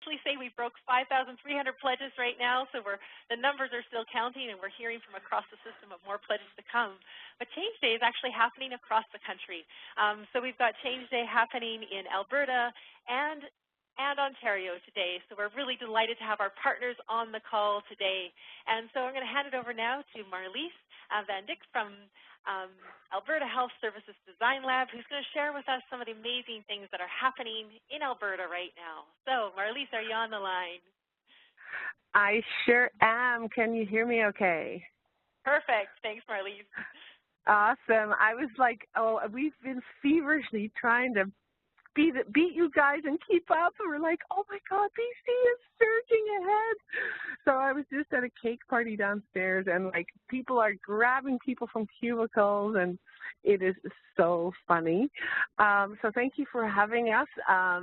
officially say we broke 5,300 pledges right now, so the numbers are still counting, and we're hearing from across the system of more pledges to come. But Change Day is actually happening across the country. So we've got Change Day happening in Alberta and Ontario today. So we're really delighted to have our partners on the call today. And so I'm going to hand it over now to Marlies Van Dyck from Alberta Health Services Design Lab, who's going to share with us some of the amazing things that are happening in Alberta right now. So Marlies, are you on the line? I sure am. Can you hear me okay? Perfect. Thanks, Marlies. Awesome. I was like, oh, we've been feverishly trying to beat you guys and keep up. And we're like, oh my God, BC is surging ahead. So I was just at a cake party downstairs, and like people are grabbing people from cubicles, and it is so funny. So thank you for having us.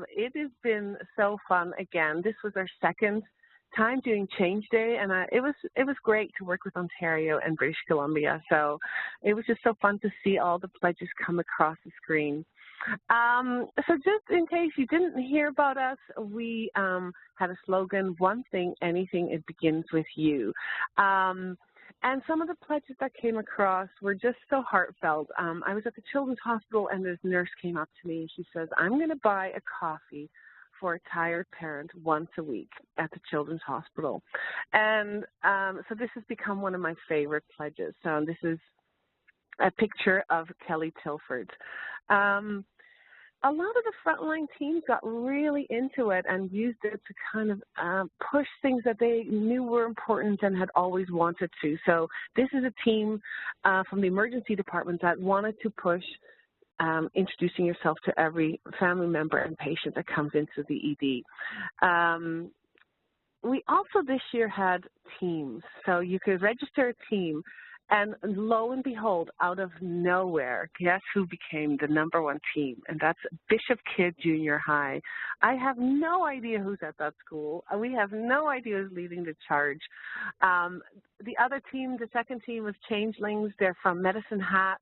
It has been so fun again. This was our second time doing Change Day, and it was great to work with Ontario and British Columbia. So it was just so fun to see all the pledges come across the screen. So just in case you didn't hear about us, we had a slogan, one thing, anything, it begins with you. And some of the pledges that came across were just so heartfelt. I was at the Children's Hospital, and this nurse came up to me, and she says, I'm going to buy a coffee for a tired parent once a week at the Children's Hospital. And so this has become one of my favorite pledges. So this is a picture of Kelly Tilford. A lot of the frontline teams got really into it and used it to kind of push things that they knew were important and had always wanted to. So this is a team from the emergency department that wanted to push introducing yourself to every family member and patient that comes into the ED. We also this year had teams, so you could register a team, and lo and behold, out of nowhere, guess who became the #1 team? And that's Bishop Kidd Junior High. I have no idea who's at that school. We have no idea who's leading the charge. The other team, the second team, was Changelings. They're from Medicine Hat.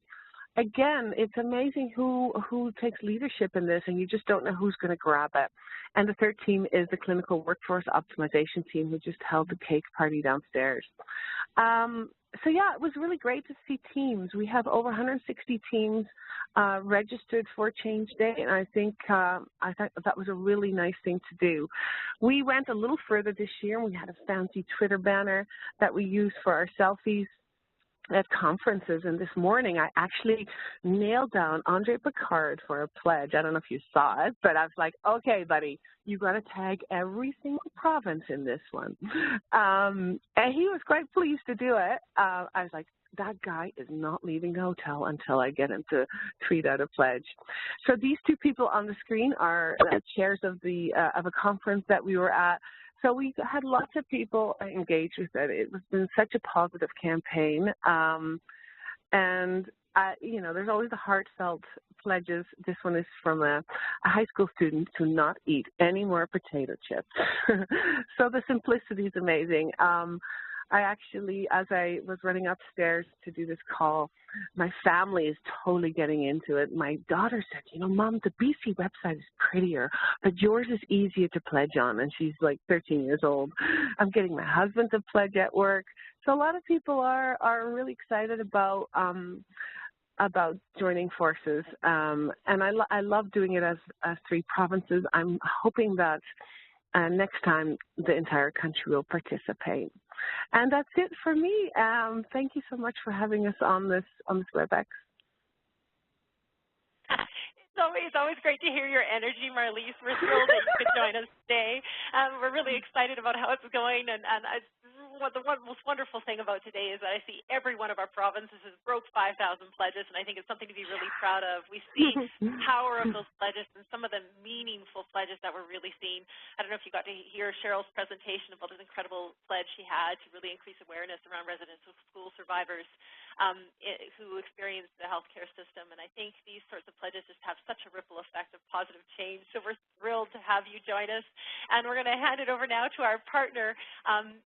Again, it's amazing who takes leadership in this, and you just don't know who's going to grab it. And the third team is the Clinical Workforce Optimization team, who just held the cake party downstairs. So yeah, it was really great to see teams. We have over 160 teams registered for Change Day, and I thought that was a really nice thing to do. We went a little further this year, and we had a fancy Twitter banner that we used for our selfies at conferences, and this morning I actually nailed down Andre Picard for a pledge. I don't know if you saw it, but I was like, okay, buddy, you got to tag every single province in this one. And he was quite pleased to do it. I was like, that guy is not leaving the hotel until I get him to tweet out a pledge. So these two people on the screen are chairs of a conference that we were at. So we had lots of people engaged with it. It has been such a positive campaign. You know, there's always the heartfelt pledges. This one is from a high school student to not eat any more potato chips. So the simplicity is amazing. I actually, as I was running upstairs to do this call, my family is totally getting into it. My daughter said, you know, Mom, the BC website is prettier, but yours is easier to pledge on, and she's like 13 years old. I'm getting my husband to pledge at work. So a lot of people are really excited about joining forces, and I love doing it as 3 provinces. I'm hoping that next time the entire country will participate. And that's it for me. Thank you so much for having us on this WebEx. It's always great to hear your energy, Marlies. We're thrilled that you could join us today. We're really excited about how it's going, and the most wonderful thing about today is that I see every one of our provinces has broke 5,000 pledges, and I think it's something to be really proud of. We see the power of those pledges and some of the meaningful pledges that we're really seeing. I don't know if you got to hear Cheryl's presentation about this incredible pledge she had to really increase awareness around residential school survivors who experience the healthcare system, and I think these sorts of pledges just have such a ripple effect of positive change. So we're thrilled to have you join us, and we're going to hand it over now to our partner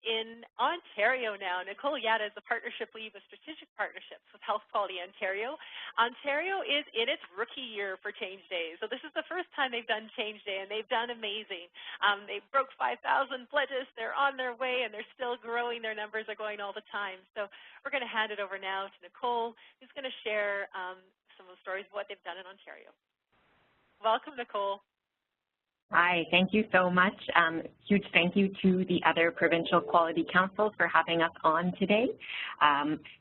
in Ontario now. Nicole Yatta is the partnership lead with strategic partnerships with Health Quality Ontario. Ontario is in its rookie year for Change Day. So this is the first time they've done Change Day, and they've done amazing. They broke 5,000 pledges. They're on their way, and they're still growing. Their numbers are going all the time. So we're going to hand it over now to Nicole, who's going to share some of the stories of what they've done in Ontario. Welcome, Nicole. Hi, thank you so much. Huge thank you to the other provincial quality councils for having us on today.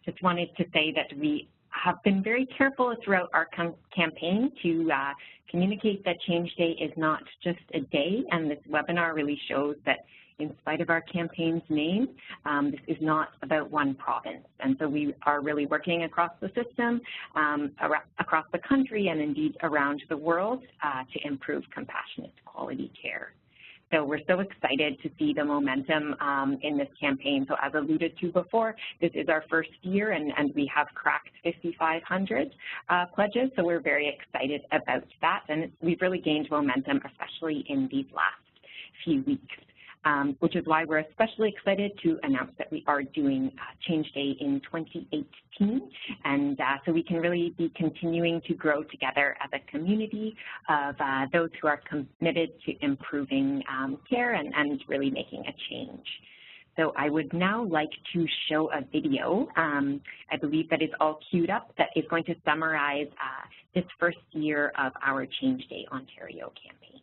Just wanted to say that we have been very careful throughout our campaign to communicate that Change Day is not just a day, and this webinar really shows that in spite of our campaign's name, this is not about one province. And so we are really working across the system, across the country, and indeed around the world to improve compassionate quality care. So we're so excited to see the momentum in this campaign. So as alluded to before, this is our first year, and we have cracked 5,500 pledges. So we're very excited about that. And we've really gained momentum, especially in these last few weeks. Which is why we're especially excited to announce that we are doing Change Day in 2018. And so we can really be continuing to grow together as a community of those who are committed to improving care and really making a change. So I would now like to show a video, I believe that is all queued up, that is going to summarize this first year of our Change Day Ontario campaign.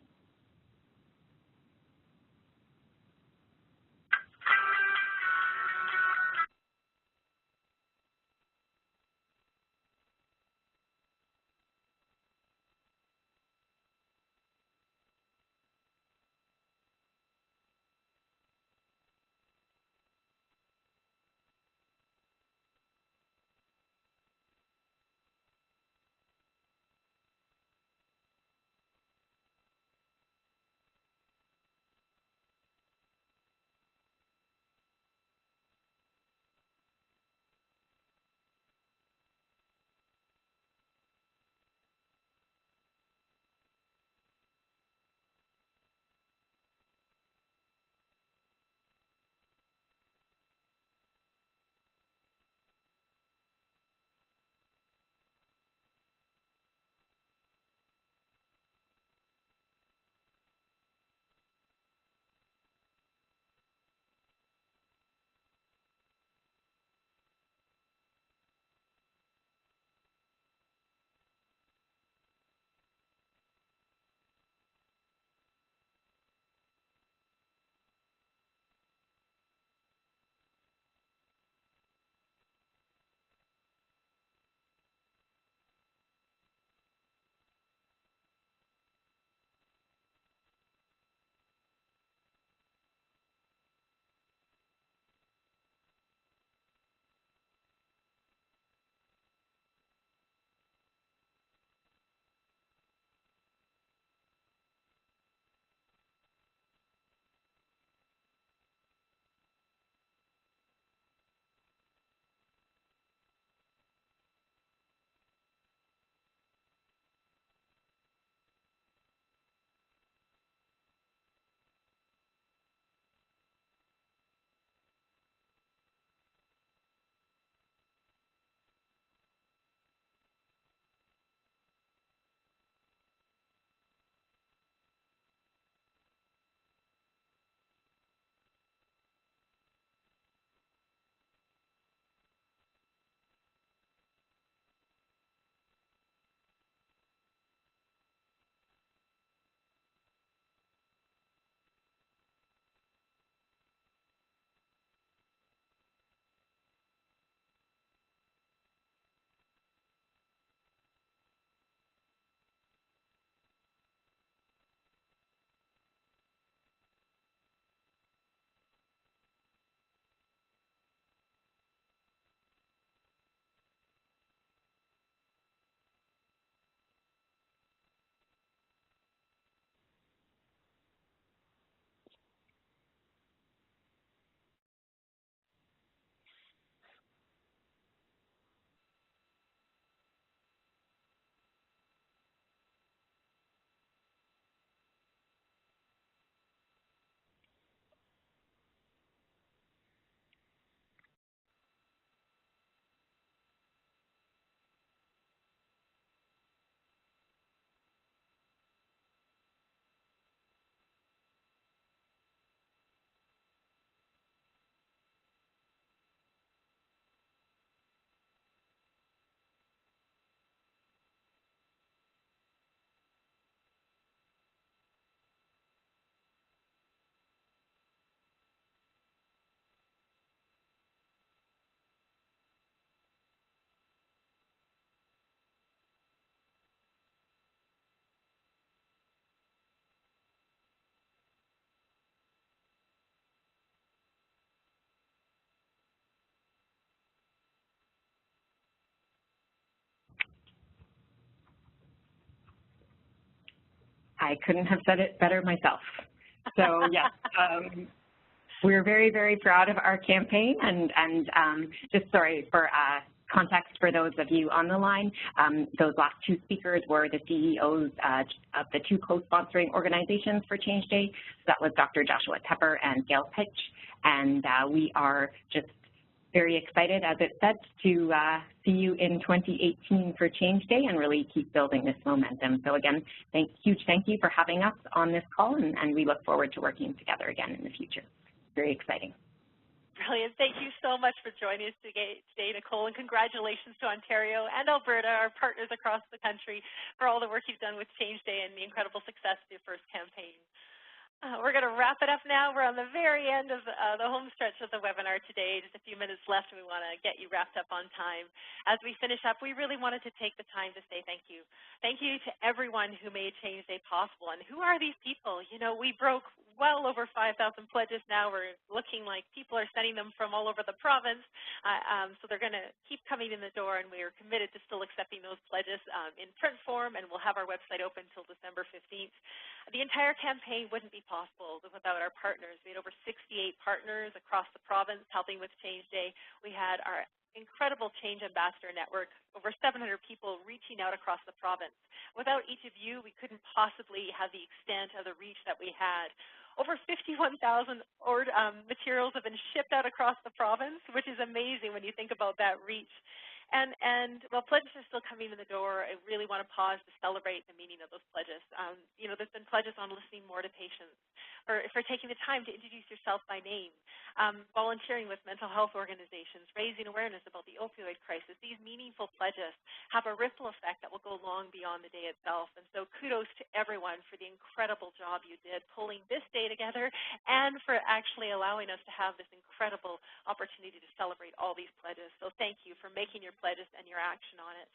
I couldn't have said it better myself. So yes, we're very, very proud of our campaign, and just sorry for context for those of you on the line, those last two speakers were the CEOs of the two co-sponsoring organizations for Change Day. So that was Dr. Joshua Tepper and Gail Pitch, and we are just very excited, as it said, to see you in 2018 for Change Day and really keep building this momentum. So again, huge thank you for having us on this call, and we look forward to working together again in the future. Very exciting. Brilliant. Thank you so much for joining us today, Nicole, and congratulations to Ontario and Alberta, our partners across the country, for all the work you've done with Change Day and the incredible success of your first campaign. We're going to wrap it up now. We're on the very end of the home stretch of the webinar today. Just a few minutes left, and we want to get you wrapped up on time. As we finish up, we really wanted to take the time to say thank you. Thank you to everyone who made Change Day possible. And who are these people? You know, we broke well over 5,000 pledges now. We're looking like people are sending them from all over the province. So they're going to keep coming in the door, and we are committed to still accepting those pledges in print form, and we'll have our website open until December 15th. The entire campaign wouldn't be possible without our partners. We had over 68 partners across the province helping with Change Day. We had our incredible Change Ambassador Network, over 700 people reaching out across the province. Without each of you, we couldn't possibly have the extent of the reach that we had. Over 51,000 materials have been shipped out across the province, which is amazing when you think about that reach. And while pledges are still coming in the door, I really want to pause to celebrate the meaning of those pledges. You know, there's been pledges on listening more to patients, or for taking the time to introduce yourself by name, volunteering with mental health organizations, raising awareness about the opioid crisis. These meaningful pledges have a ripple effect that will go long beyond the day itself. And so kudos to everyone for the incredible job you did pulling this day together and for actually allowing us to have this incredible opportunity to celebrate all these pledges. So thank you for making your pledges and your action on it.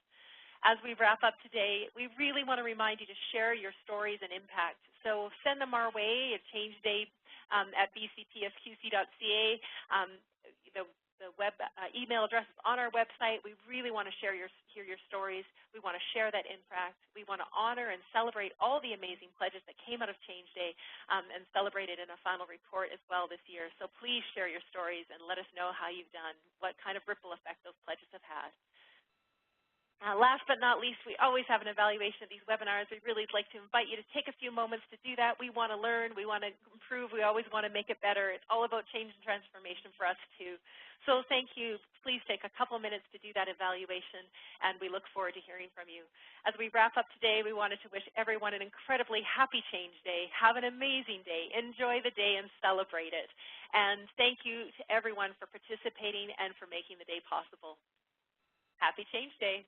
As we wrap up today, we really want to remind you to share your stories and impact. So send them our way at Change Day at bcpsqc.ca. The web email address is on our website. We really want to hear your stories. We want to share that impact. We want to honor and celebrate all the amazing pledges that came out of Change Day and celebrate it in a final report as well this year. So please share your stories and let us know how you've done, what kind of ripple effect those pledges have had. Last but not least, we always have an evaluation of these webinars. We'd really like to invite you to take a few moments to do that. We want to learn. We want to improve. We always want to make it better. It's all about change and transformation for us, too. So thank you. Please take a couple minutes to do that evaluation, and we look forward to hearing from you. As we wrap up today, we wanted to wish everyone an incredibly happy Change Day. Have an amazing day. Enjoy the day and celebrate it. And thank you to everyone for participating and for making the day possible. Happy Change Day.